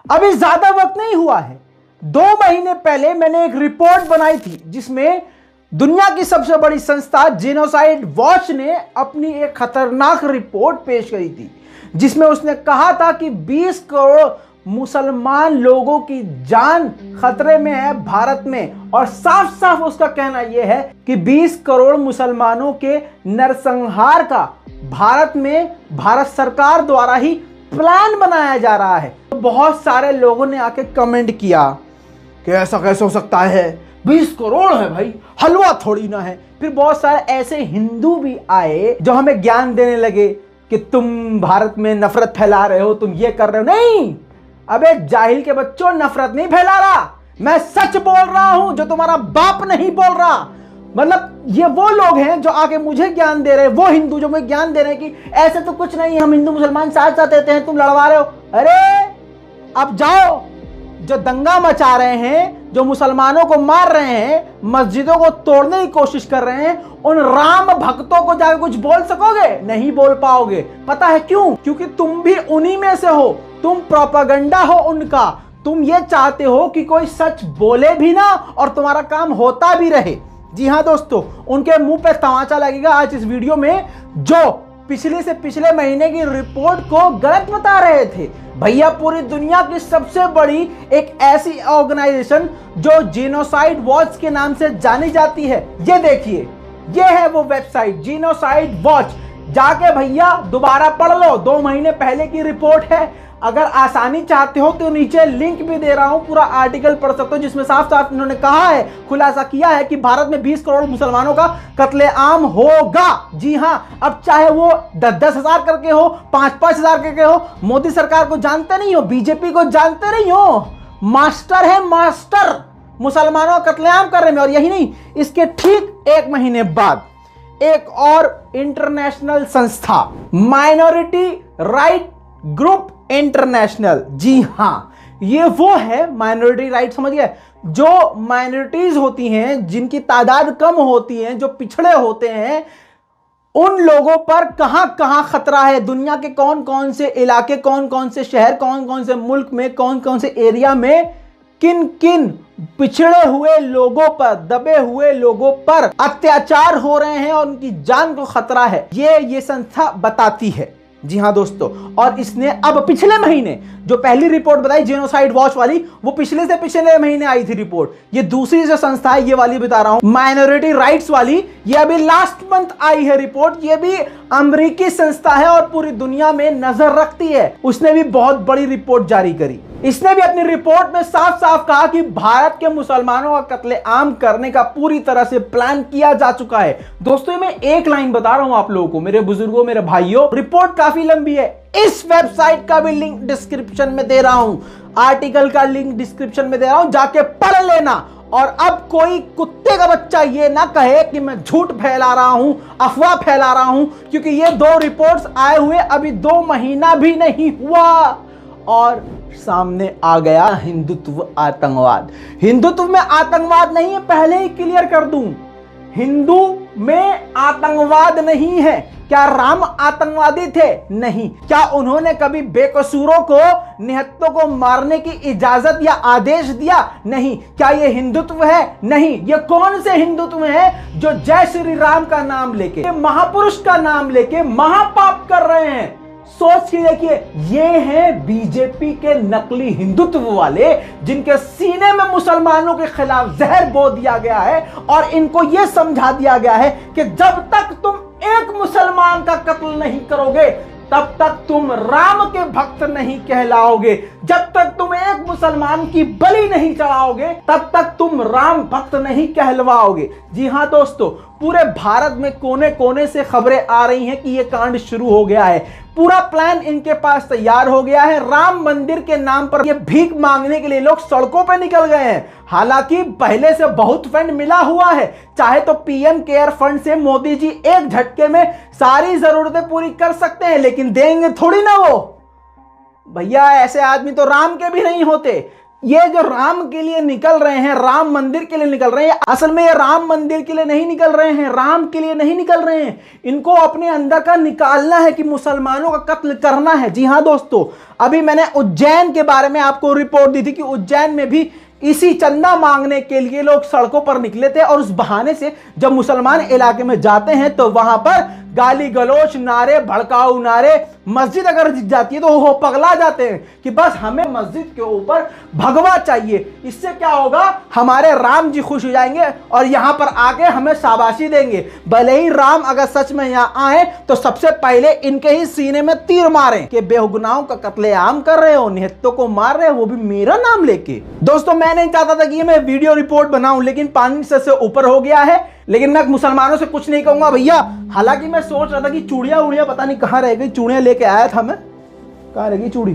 अभी ज्यादा वक्त नहीं हुआ है, 2 महीने पहले मैंने एक रिपोर्ट बनाई थी जिसमें दुनिया की सबसे बड़ी संस्था जेनोसाइड वॉच ने अपनी एक खतरनाक रिपोर्ट पेश करी थी, जिसमें उसने कहा था कि 20 करोड़ मुसलमान लोगों की जान खतरे में है भारत में। और साफ साफ उसका कहना यह है कि 20 करोड़ मुसलमानों के नरसंहार का भारत में भारत सरकार द्वारा ही प्लान बनाया जा रहा है। तो बहुत सारे लोगों ने आके कमेंट किया कि ऐसा कैसे हो सकता है, 20 करोड़ है भाई, हलवा थोड़ी ना है। फिर बहुत सारे ऐसे हिंदू भी आए जो हमें ज्ञान देने लगे कि तुम भारत में नफरत फैला रहे हो, तुम ये कर रहे हो। नहीं, अबे जाहिल के बच्चों, नफरत नहीं फैला रहा, मैं सच बोल रहा हूं जो तुम्हारा बाप नहीं बोल रहा। मतलब ये वो लोग हैं जो आके मुझे ज्ञान दे रहे हैं, वो हिंदू जो मुझे ज्ञान दे रहे हैं कि ऐसे तो कुछ नहीं है, हम हिंदू मुसलमान साथ साथ रहते हैं, तुम लड़वा रहे हो। अरे अब जाओ, जो दंगा मचा रहे हैं, जो मुसलमानों को मार रहे हैं, मस्जिदों को तोड़ने की कोशिश कर रहे हैं, उन राम भक्तों को जाकर कुछ बोल सकोगे? नहीं बोल पाओगे। पता है क्यों? क्योंकि तुम भी उन्हीं में से हो, तुम प्रोपेगेंडा हो उनका। तुम ये चाहते हो कि कोई सच बोले भी ना और तुम्हारा काम होता भी रहे। जी हाँ दोस्तों, उनके मुंह पे तमाचा लगेगा आज इस वीडियो में, जो पिछले से पिछले महीने की रिपोर्ट को गलत बता रहे थे। भैया, पूरी दुनिया की सबसे बड़ी एक ऐसी ऑर्गेनाइजेशन जो जेनोसाइड वॉच के नाम से जानी जाती है, ये देखिए, ये है वो वेबसाइट जेनोसाइड वॉच। जाके भैया दोबारा पढ़ लो, 2 महीने पहले की रिपोर्ट है। अगर आसानी चाहते हो तो नीचे लिंक भी दे रहा हूं, पूरा आर्टिकल पढ़ सकते हो, जिसमें साफ साफ इन्होंने कहा है, खुलासा किया है कि भारत में 20 करोड़ मुसलमानों का कत्लेआम होगा। जी हां, अब चाहे वो 10-10 हजार करके हो, 5-5 हजार करके हो। मोदी सरकार को जानते नहीं हो, बीजेपी को जानते नहीं हो, मास्टर है मास्टर मुसलमानों का कत्लेआम करने में। और यही नहीं, इसके ठीक 1 महीने बाद एक और इंटरनेशनल संस्था, माइनॉरिटी राइट ग्रुप इंटरनेशनल, जी हां, ये वो है माइनॉरिटी राइट, समझ गए, जो माइनॉरिटीज होती हैं, जिनकी तादाद कम होती है, जो पिछड़े होते हैं, उन लोगों पर कहां कहां खतरा है, दुनिया के कौन कौन से इलाके, कौन कौन से शहर, कौन कौन से मुल्क में, कौन कौन से एरिया में किन किन पिछड़े हुए लोगों पर, दबे हुए लोगों पर अत्याचार हो रहे हैं और उनकी जान को खतरा है, ये संस्था बताती है। जी हां दोस्तों, और इसने अब पिछले महीने जो पहली रिपोर्ट बताई जेनोसाइड वॉच वाली, वो पिछले से पिछले महीने आई थी रिपोर्ट। ये दूसरी जो संस्था है, ये वाली बता रहा हूं, माइनॉरिटी राइट्स वाली, ये अभी लास्ट मंथ आई है रिपोर्ट। ये भी अमेरिकी संस्था है और पूरी दुनिया में नजर रखती है। उसने भी बहुत बड़ी रिपोर्ट जारी करी। इसने भी अपनी रिपोर्ट में साफ साफ कहा कि भारत के मुसलमानों का कत्लेआम करने का पूरी तरह से प्लान किया जा चुका है। दोस्तों, मैं एक लाइन बता रहा हूं आप लोगों को, मेरे बुजुर्गों, मेरे भाइयों, रिपोर्ट काफी लंबी है। इस वेबसाइट का भी लिंक डिस्क्रिप्शन में दे रहा हूं, आर्टिकल का लिंक डिस्क्रिप्शन में दे रहा हूं, जाके पढ़ लेना। और अब कोई कुत्ते का बच्चा ये ना कहे कि मैं झूठ फैला रहा हूं, अफवाह फैला रहा हूं, क्योंकि ये 2 रिपोर्ट्स आए हुए अभी 2 महीना भी नहीं हुआ और सामने आ गया हिंदुत्व आतंकवाद। हिंदुत्व में आतंकवाद नहीं है, पहले ही क्लियर कर दूं, हिंदू में आतंकवाद नहीं है। क्या राम आतंकवादी थे? नहीं। क्या उन्होंने कभी बेकसूरों को, निहत्तों को मारने की इजाजत या आदेश दिया? नहीं। क्या ये हिंदुत्व है? नहीं। ये कौन से हिंदुत्व है जो जय श्री राम का नाम लेके, महापुरुष का नाम लेके महापाप कर रहे हैं? सोच के देखिए, ये हैं बीजेपी के नकली हिंदुत्व वाले, जिनके सीने में मुसलमानों के खिलाफ जहर बो दिया गया है और इनको यह समझा दिया गया है कि जब तक तुम एक मुसलमान का कत्ल नहीं करोगे, तब तक तुम राम के भक्त नहीं कहलाओगे। जब तक तुम एक मुसलमान की बलि नहीं चढ़ाओगे, तब तक तुम राम भक्त नहीं कहलवाओगे। जी हां दोस्तों, पूरे भारत में कोने कोने से खबरें आ रही हैं कि यह कांड शुरू हो गया है। पूरा प्लान इनके पास तैयार हो गया है। राम मंदिर के नाम पर ये भीख मांगने के लिए लोग सड़कों पर निकल गए हैं। हालांकि पहले से बहुत फंड मिला हुआ है। चाहे तो पीएम केयर फंड से मोदी जी एक झटके में सारी जरूरतें पूरी कर सकते हैं, लेकिन देंगे थोड़ी ना वो। भैया, ऐसे आदमी तो राम के भी नहीं होते। ये जो राम के लिए निकल रहे हैं, राम मंदिर के लिए निकल रहे हैं, असल में ये राम मंदिर के लिए नहीं निकल रहे हैं, राम के लिए नहीं निकल रहे हैं। इनको अपने अंदर का निकालना है कि मुसलमानों का कत्ल करना है। जी हां दोस्तों, अभी मैंने उज्जैन के बारे में आपको रिपोर्ट दी थी कि उज्जैन में भी इसी चंदा मांगने के लिए लोग सड़कों पर निकले थे, और उस बहाने से जब मुसलमान इलाके में जाते हैं तो वहां पर गाली गलोच, नारे, भड़काऊ नारे, मस्जिद अगर दिख जाती है तो वो पगला जाते हैं कि बस हमें मस्जिद के ऊपर भगवा चाहिए। इससे क्या होगा, हमारे राम जी खुश हो जाएंगे और यहां पर आके हमें शाबाशी देंगे। भले ही राम अगर सच में यहां आए तो सबसे पहले इनके ही सीने में तीर मारें कि बेगुनाहों का कत्लेआम कर रहे हो, निहत्तों को मार रहे हो, वो भी मेरा नाम लेके। दोस्तों, मैं नहीं चाहता था कि मैं वीडियो रिपोर्ट बनाऊं, लेकिन पानी से ऊपर हो गया है। लेकिन मैं मुसलमानों से कुछ नहीं कहूंगा भैया। हालांकि मैं सोच रहा था कि चूड़ियां उड़ियां पता नहीं कहां रह गई, चूड़ियां लेके आया था मैं, कहां रह गई चूड़ी।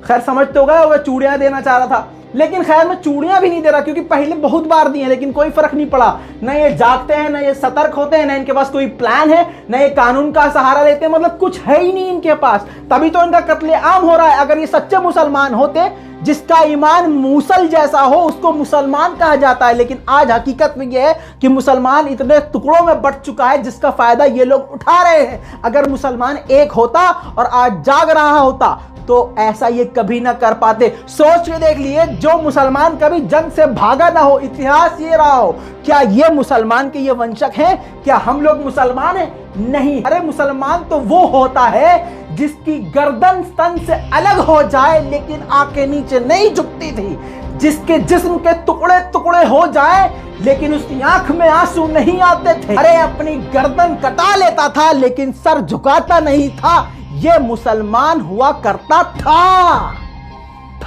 खैर समझ तो गए होगा, चूड़ियां देना चाह रहा था, लेकिन खैर मैं चूड़ियां भी नहीं दे रहा क्योंकि पहले बहुत बार दी हैं, लेकिन कोई फर्क नहीं पड़ा। ना ये जागते हैं, ना ये सतर्क होते हैं, ना इनके पास कोई प्लान है, ना ये कानून का सहारा लेते हैं, मतलब कुछ है ही नहीं इनके पास। तभी तो इनका कत्लेआम हो रहा है। अगर ये सच्चे मुसलमान होते, जिसका ईमान मूसल जैसा हो, उसको मुसलमान कहा जाता है। लेकिन आज हकीकत में यह है कि मुसलमान इतने टुकड़ों में बंट चुका है जिसका फायदा ये लोग उठा रहे हैं। अगर मुसलमान एक होता और आज जाग रहा होता तो ऐसा ये कभी ना कर पाते। सोच के देख लिए, जो मुसलमान कभी जंग से भागा ना हो, इतिहास ये रहा हो, क्या ये मुसलमान के ये वंशक हैं? क्या हम लोग मुसलमान हैं? नहीं। अरे मुसलमान तो वो होता है जिसकी गर्दन स्तन से अलग हो जाए लेकिन आंखें नीचे नहीं झुकती थी, जिसके जिस्म के टुकड़े टुकड़े हो जाए लेकिन उसकी आंख में आंसू नहीं आते थे। अरे अपनी गर्दन कटा लेता था लेकिन सर झुकाता नहीं था। ये मुसलमान हुआ करता था,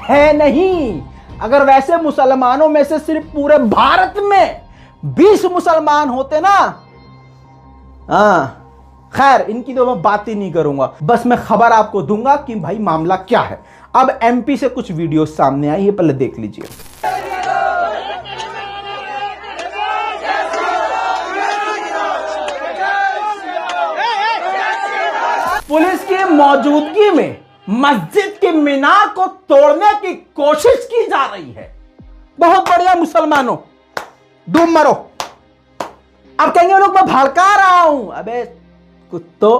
है नहीं। अगर वैसे मुसलमानों में से सिर्फ पूरे भारत में 20 मुसलमान होते ना, खैर इनकी तो मैं बात ही नहीं करूंगा, बस मैं खबर आपको दूंगा कि भाई मामला क्या है। अब एमपी से कुछ वीडियो सामने आई है, पहले देख लीजिए। पुलिस की मौजूदगी में मस्जिद के मीनार को तोड़ने की कोशिश की जा रही है। बहुत बढ़िया मुसलमानों, डूब मरो। अब कहेंगे लोग मैं भड़का रहा हूं, अबे कुत्तो,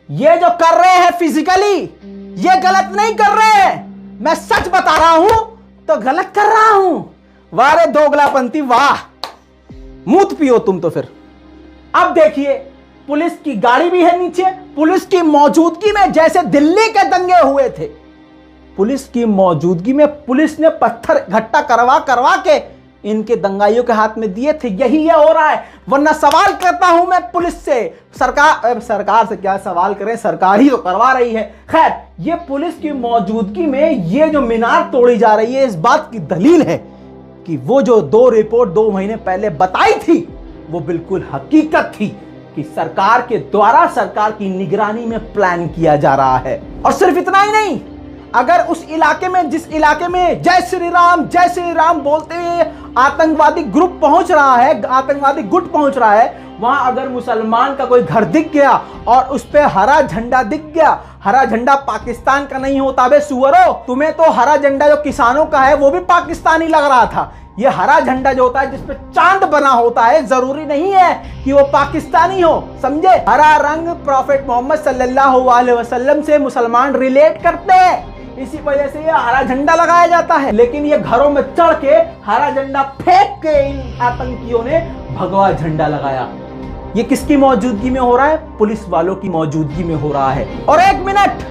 ये जो कर रहे हैं फिजिकली ये गलत नहीं कर रहे हैं। मैं सच बता रहा हूं तो गलत कर रहा हूं। वाह रे दोगलापंथी, वाह, मूत पियो तुम तो फिर। अब देखिए, पुलिस की गाड़ी भी है नीचे, पुलिस की मौजूदगी में, जैसे दिल्ली के दंगे हुए थे, पुलिस की मौजूदगी में पुलिस ने पत्थर इकट्ठा करवा के इनके दंगाइयों के हाथ में दिए थे। यही ये हो रहा है। वरना सवाल करता हूं मैं पुलिस से, सरकार से क्या सवाल करें, सरकार ही तो करवा रही है। खैर, ये पुलिस की मौजूदगी में ये जो मीनार तोड़ी जा रही है, इस बात की दलील है कि वो जो 2 रिपोर्ट 2 महीने पहले बताई थी वो बिल्कुल हकीकत थी कि सरकार के द्वारा सरकार की निगरानी में प्लान किया जा रहा है। और सिर्फ इतना ही नहीं, अगर उस इलाके में, जिस इलाके में जय श्री राम बोलते हुए आतंकवादी ग्रुप पहुंच रहा है, आतंकवादी गुट पहुंच रहा है, वहां अगर मुसलमान का कोई घर दिख गया और उस पे हरा झंडा दिख गया, हरा झंडा पाकिस्तान का नहीं होता बे सुअरो, तुम्हें तो हरा झंडा जो किसानों का है वो भी पाकिस्तानी लग रहा था। ये हरा झंडा जो होता है जिसपे चांद बना होता है, जरूरी नहीं है कि वो पाकिस्तानी हो, समझे। हरा रंग प्रॉफेट मोहम्मद सल्लल्लाहु अलैहि वसल्लम से मुसलमान रिलेट करते हैं, इसी वजह से ये हरा झंडा लगाया जाता है। लेकिन ये घरों में चढ़ के हरा झंडा फेंक के इन आतंकियों ने भगवा झंडा लगाया। ये किसकी मौजूदगी में हो रहा है? पुलिस वालों की मौजूदगी में हो रहा है। और 1 मिनट,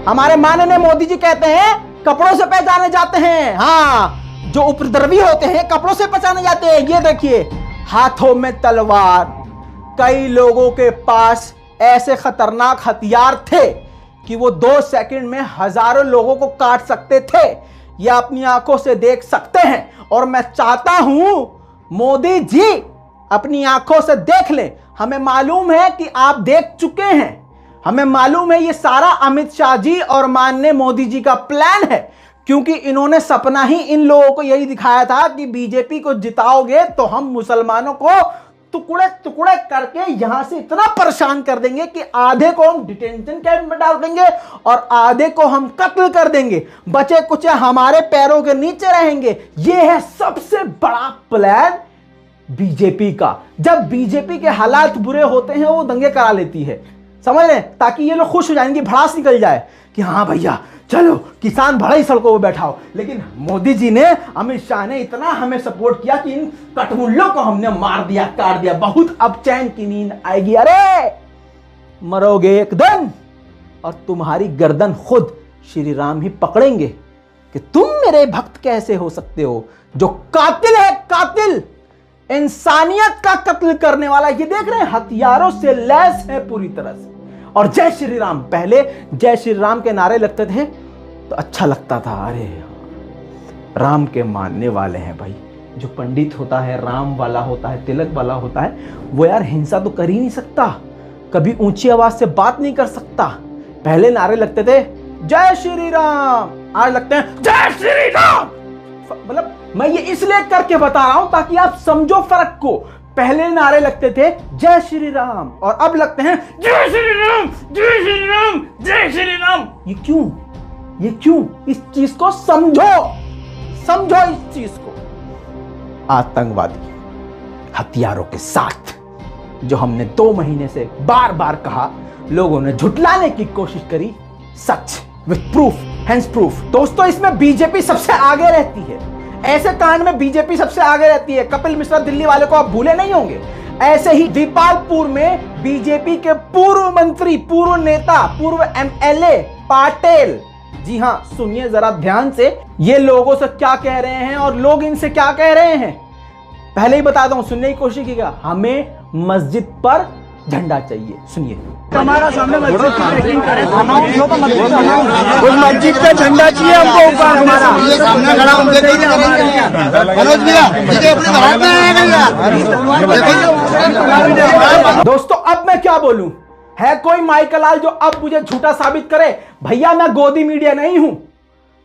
हमारे माननीय मोदी जी कहते हैं कपड़ों से पहचाने जाते हैं। हाँ, जो उपद्रवी होते हैं कपड़ों से पहचाने जाते हैं। ये देखिए, हाथों में तलवार, कई लोगों के पास ऐसे खतरनाक हथियार थे कि वो 2 सेकंड में हजारों लोगों को काट सकते थे। ये अपनी आंखों से देख सकते हैं। और मैं चाहता हूं मोदी जी अपनी आंखों से देख लें। हमें मालूम है कि आप देख चुके हैं, हमें मालूम है ये सारा अमित शाह जी और माननीय मोदी जी का प्लान है, क्योंकि इन्होंने सपना ही इन लोगों को यही दिखाया था कि बीजेपी को जिताओगे तो हम मुसलमानों को टुकड़े टुकड़े करके यहां से इतना परेशान कर देंगे कि आधे को हम डिटेंशन कैंप में डाल देंगे और आधे को हम कत्ल कर देंगे, बचे कुछ हमारे पैरों के नीचे रहेंगे। यह है सबसे बड़ा प्लान बीजेपी का। जब बीजेपी के हालात बुरे होते हैं वो दंगे करा लेती है, समझ रहे हैं, ताकि ये लोग खुश हो जाएंगे, भड़ास निकल जाए कि हाँ भैया चलो किसान भले ही सड़कों पे बैठाओ। लेकिन मोदी जी ने, अमित शाह ने इतना हमें सपोर्ट किया कि इन कटमुल्लों को हमने मार दिया, काट दिया, बहुत अब चैन की नींद आएगी। अरे मरोगे एक दिन और तुम्हारी गर्दन खुद श्री राम ही पकड़ेंगे कि तुम मेरे भक्त कैसे हो सकते हो। जो कातिल है, कातिल इंसानियत का कत्ल करने वाला, ये देख रहे हैं हथियारों से लैस है पूरी तरह से। और जय श्री राम, पहले जय श्री राम के नारे लगते थे तो अच्छा लगता था, अरे राम के मानने वाले हैं भाई। जो पंडित होता है, राम वाला होता है, तिलक वाला होता है, वो यार हिंसा तो कर ही नहीं सकता, कभी ऊंची आवाज से बात नहीं कर सकता। पहले नारे लगते थे जय श्री राम, आज लगते हैं जय श्री राम। मतलब मैं ये इसलिए करके बता रहा हूं ताकि आप समझो फर्क को। पहले नारे लगते थे जय श्री राम और अब लगते हैं जय श्री राम, जय श्री राम, जय श्री राम। ये क्यों? ये क्यों? इस चीज को समझो, समझो इस चीज को। आतंकवादी हथियारों के साथ, जो हमने 2 महीने से बार बार कहा, लोगों ने झुटलाने की कोशिश करी, सच विथ प्रूफ, हैंड्स प्रूफ। दोस्तों इसमें बीजेपी सबसे आगे रहती है, ऐसे कांड में बीजेपी सबसे आगे रहती है। कपिल मिश्रा दिल्ली वाले को आप भूले नहीं होंगे। ऐसे ही दीपालपुर में बीजेपी के पूर्व मंत्री, पूर्व नेता, पूर्व एमएलए पाटिल, जी हां सुनिए जरा ध्यान से, ये लोगों से क्या कह रहे हैं और लोग इनसे क्या कह रहे हैं। पहले ही बता दूं, सुनने की कोशिश कीजिएगा। हमें मस्जिद पर झंडा चाहिए, सुनिए। हमारा सामने मस्जिद पे झंडा चाहिए हमको ऊपर हमारा। दोस्तों अब मैं क्या बोलूं, है कोई माइकलाल जो अब मुझे झूठा साबित करे? भैया मैं गोदी मीडिया नहीं हूं,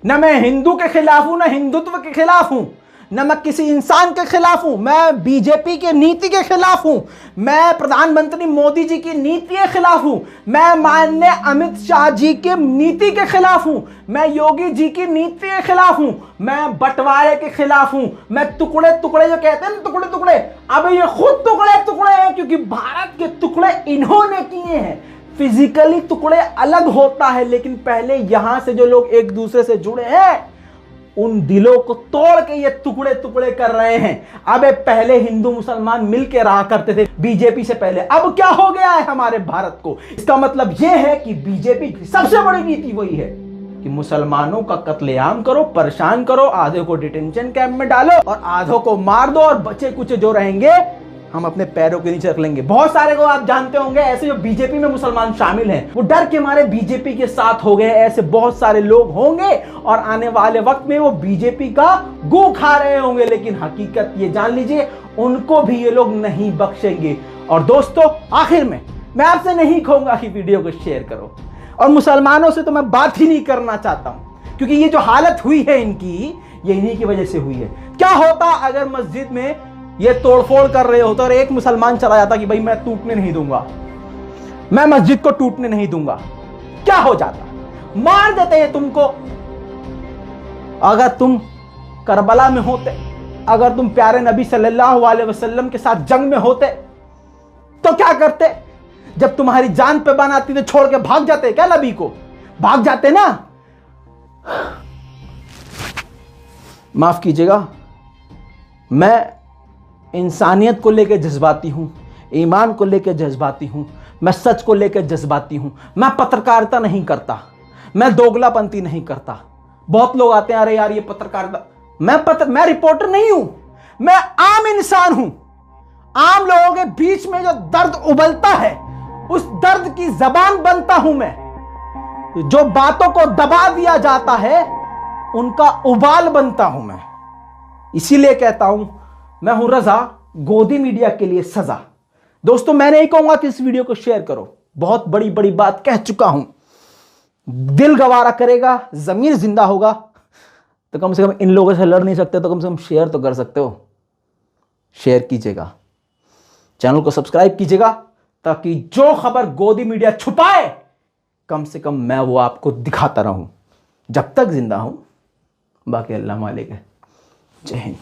न मैं हिंदू के खिलाफ हूं, न हिंदुत्व के खिलाफ हूं, न मैं किसी इंसान के खिलाफ हूं। मैं बीजेपी की नीति के खिलाफ हूं, मैं प्रधानमंत्री मोदी जी की नीति के खिलाफ हूं, मैं माननीय अमित शाह जी की नीति के खिलाफ हूं, मैं योगी जी की नीति के खिलाफ हूं, मैं बंटवारे के खिलाफ हूं, मैं टुकड़े टुकड़े जो कहते हैं ना, टुकड़े टुकड़े, अब ये खुद टुकड़े टुकड़े हैं क्योंकि भारत के टुकड़े इन्होंने किए हैं। फिजिकली टुकड़े अलग होता है, लेकिन पहले यहां से जो लोग एक दूसरे से जुड़े हैं उन दिलों को तोड़ के ये टुकड़े टुकड़े कर रहे हैं। अबे पहले हिंदू मुसलमान मिलके रहा करते थे बीजेपी से पहले, अब क्या हो गया है हमारे भारत को? इसका मतलब यह है कि बीजेपी की सबसे बड़ी नीति वही है कि मुसलमानों का कत्लेआम करो, परेशान करो, आधे को डिटेंशन कैंप में डालो और आधों को मार दो, और बचे कुछ जो रहेंगे हम अपने पैरों के नीचे रख लेंगे। बहुत सारे को आप जानते होंगे ऐसे जो बीजेपी में मुसलमान शामिल हैं, वो डर के मारे बीजेपी के साथ हो गए। ऐसे बहुत सारे लोग होंगे और आने वाले वक्त में वो बीजेपी का गू खा रहे होंगे, लेकिन हकीकत ये जान लीजिए उनको भी ये लोग नहीं बख्शेंगे। और दोस्तों आखिर में मैं आपसे नहीं कहूंगा कि वीडियो को शेयर करो, और मुसलमानों से तो मैं बात ही नहीं करना चाहता हूं, क्योंकि ये जो हालत हुई है इनकी, ये इन्हीं की वजह से हुई है। क्या होता अगर मस्जिद में ये तोड़फोड़ कर रहे होते और एक मुसलमान चला जाता कि भाई मैं टूटने नहीं दूंगा, मैं मस्जिद को टूटने नहीं दूंगा, क्या हो जाता? मार देते हैं तुमको। अगर तुम करबला में होते, अगर तुम प्यारे नबी सल्लल्लाहु अलैहि वसल्लम के साथ जंग में होते तो क्या करते? जब तुम्हारी जान पे बान आती तो छोड़ के भाग जाते क्या? नबी को भाग जाते ना। माफ कीजिएगा, मैं इंसानियत को लेकर जज्बाती हूं, ईमान को लेकर जज्बाती हूं, मैं सच को लेकर जज्बाती हूं। मैं पत्रकारिता नहीं करता, मैं दोगलापंती नहीं करता। बहुत लोग आते हैं अरे यार ये पत्रकारिता, मैं रिपोर्टर नहीं हूं, मैं आम इंसान हूं। आम लोगों के बीच में जो दर्द उबलता है उस दर्द की जबान बनता हूं मैं। जो बातों को दबा दिया जाता है उनका उबाल बनता हूं मैं। इसीलिए कहता हूं मैं हूं रजा, गोदी मीडिया के लिए सजा। दोस्तों मैं नहीं कहूंगा कि इस वीडियो को शेयर करो, बहुत बड़ी बड़ी बात कह चुका हूं। दिल गवारा करेगा, जमीर जिंदा होगा तो कम से कम इन लोगों से लड़ नहीं सकते तो कम से कम शेयर तो कर सकते हो। शेयर कीजिएगा। चैनल को सब्सक्राइब कीजिएगा ताकि जो खबर गोदी मीडिया छुपाए कम से कम मैं वो आपको दिखाता रहूं जब तक जिंदा हूं। बाकी अल्लाह मालिक है। जय हिंद।